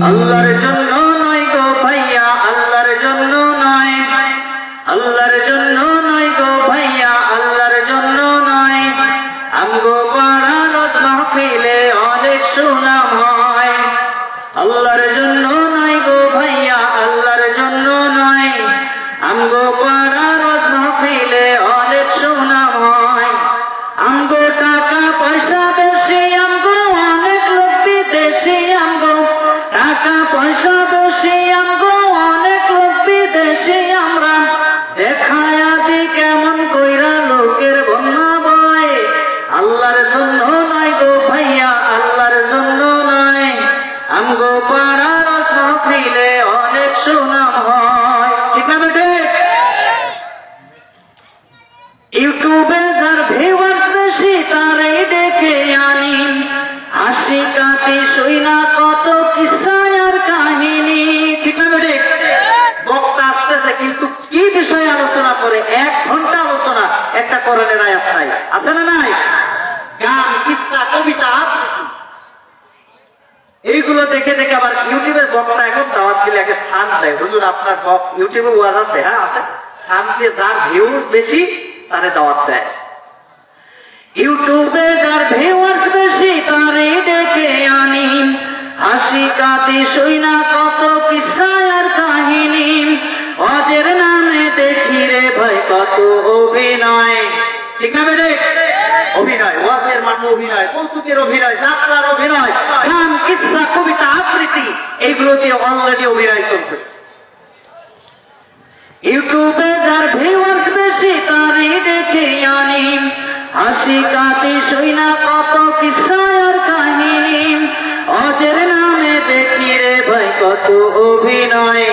আল্লাহর জন্য নয় গো ভাইয়া, আল্লাহর জন্য নয়, আল্লাহর জন্য নয় গো ভাইয়া, আল্লাহর জন্য নয়। আমগো পাড়া রোজ মাহফিলে অনেক সুনাম হয়। আল্লাহর জন্য নয় গো ভাইয়া, আল্লাহর জন্য নয়। আমগো পাড়া রোজ মাহফিলে অনেক সুনাম হয়। আমগো টাকা পয়সা বেশি, আমগো অনেক লোক বিদেশি। আমগো টাকা পয়সা বেশি, আমগো অনেক লোক বিদেশি। আমরা দেখায়া দি কেমন কইরা লোকের বন্যা বয়। আল্লাহর জন্য নয় গো ভাইয়া, আল্লাহর জন্য নয়। আমগো পাড়া রোজ মাহফিলে অনেক সুনাম হয়। ঠিক না বেটে? ইউটিউবে যার ভিউয়ার্স বেশি তারাই ডেকে আনি। হাসি কাঁদি শুইনা কত কিসা আর কাহিনী। ঠিক না বেটে? বক্তা আসতেছে কিন্তু কি বিষয়ে আলোচনা করে? 1 ঘন্টা আলোচনা একটা কোরআনের আয়াত নাই, আছে না নাই? গান, কিসা, কবিতা, এইগুলো দেখে দেখে আবার ইউটিউবের বক্তা এখন দাওয়াত দিলে আগে সান দেয়। হুজুর আপনার ইউটিউবে ওয়াজ আছে? হ্যাঁ আছে। সান দিয়ে যার ভিউজ বেশি তারে দাওয়াত দেয়। ইউটিউবে যার ভিউয়ার্স বেশি তারে ডেকে আনি। হাসি কাঁদি শুইনা কত কিসা আর কাহিনী। ওয়াজের নামে দেখি রে ভাই কত অভিনয়। ঠিক না বেটে? অভিনয়, ওয়াজের মানে অভিনয়, কৌতুকের অভিনয়, যাত্রার অভিনয়, গান, কিসা, কবিতা, আবৃত্তি, এইগুলো দিয়ে অলরেডি অভিনয় চলতেছে। ইউটিউবে যার ভিউয়ার্স বেশি তারই দেখে আনি। হাসি কাঁদি শুইনা কত কিসা আর কাহিনী। ওদের নামে দেখি রে ভাই কত অভিনয়।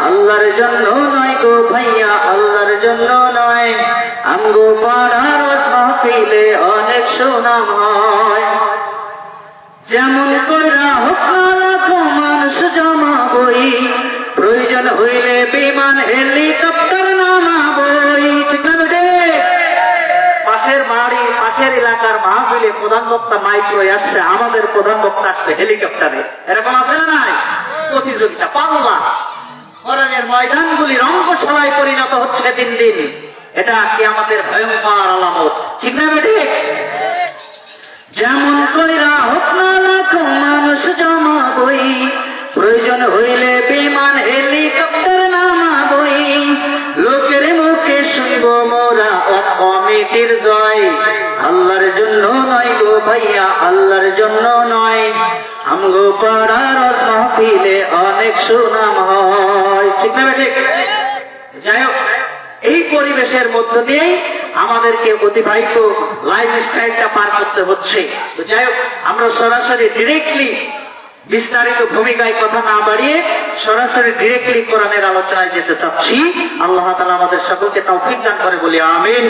আল্লাহর জন্য নয় গো ভাইয়া, আল্লাহর জন্য নয়। আমগো পাড়া রোজ মাহফিলে অনেক সুনাম হয়। যেমন কইরা হোক না লাখো মানুষ জমাবই, প্রয়োজন হইলে বিমান হেলিকপ্টার নামাবই। ঠিক না বেটে? পাশের বাড়ি, পাশের এলাকার মাহফিলে প্রধান বক্তা মাইক্রোয় আসছে, আমাদের প্রধান বক্তা আসছে হেলিকপ্টারে। এরকম আছে না নাই? প্রতিযোগিতা, পাল্লা। কোরআনের ময়দানগুলি রঙ্গশালায় পরিণত হচ্ছে দিন দিন। এটা কিয়ামতের ভয়ঙ্কর আলামত। ঠিক না বেটে? যেমন কইরা হোক না লাখো মানুষ জমাবই, প্রয়োজন হইলে বিমান হেলিকপ্টার নামাবই। লোকের মুখে শুনব মোরা কমিটির জয়। আল্লাহর জন্য নয় গো ভাইয়া, আল্লাহর জন্য নয়। আমগো পাড়া রোজ মাহফিলে অনেক সুনাম হয়। ঠিক না বেটে? যাই হোক, এই পরিবেশের মধ্য দিয়েই আমাদেরকে অতিবাহিত লাইফ স্টাইলটা পার করতে হচ্ছে। তো যাই হোক, আমরা সরাসরি ডিরেক্টলি বিস্তারিত ভূমিকায় কথা না বাড়িয়ে সরাসরি ডিরেক্টলি কোরআনের আলোচনায় যেতে চাচ্ছি। আল্লাহ তাআলা আমাদের সকলকে তৌফিক দান করে বলি আমিন।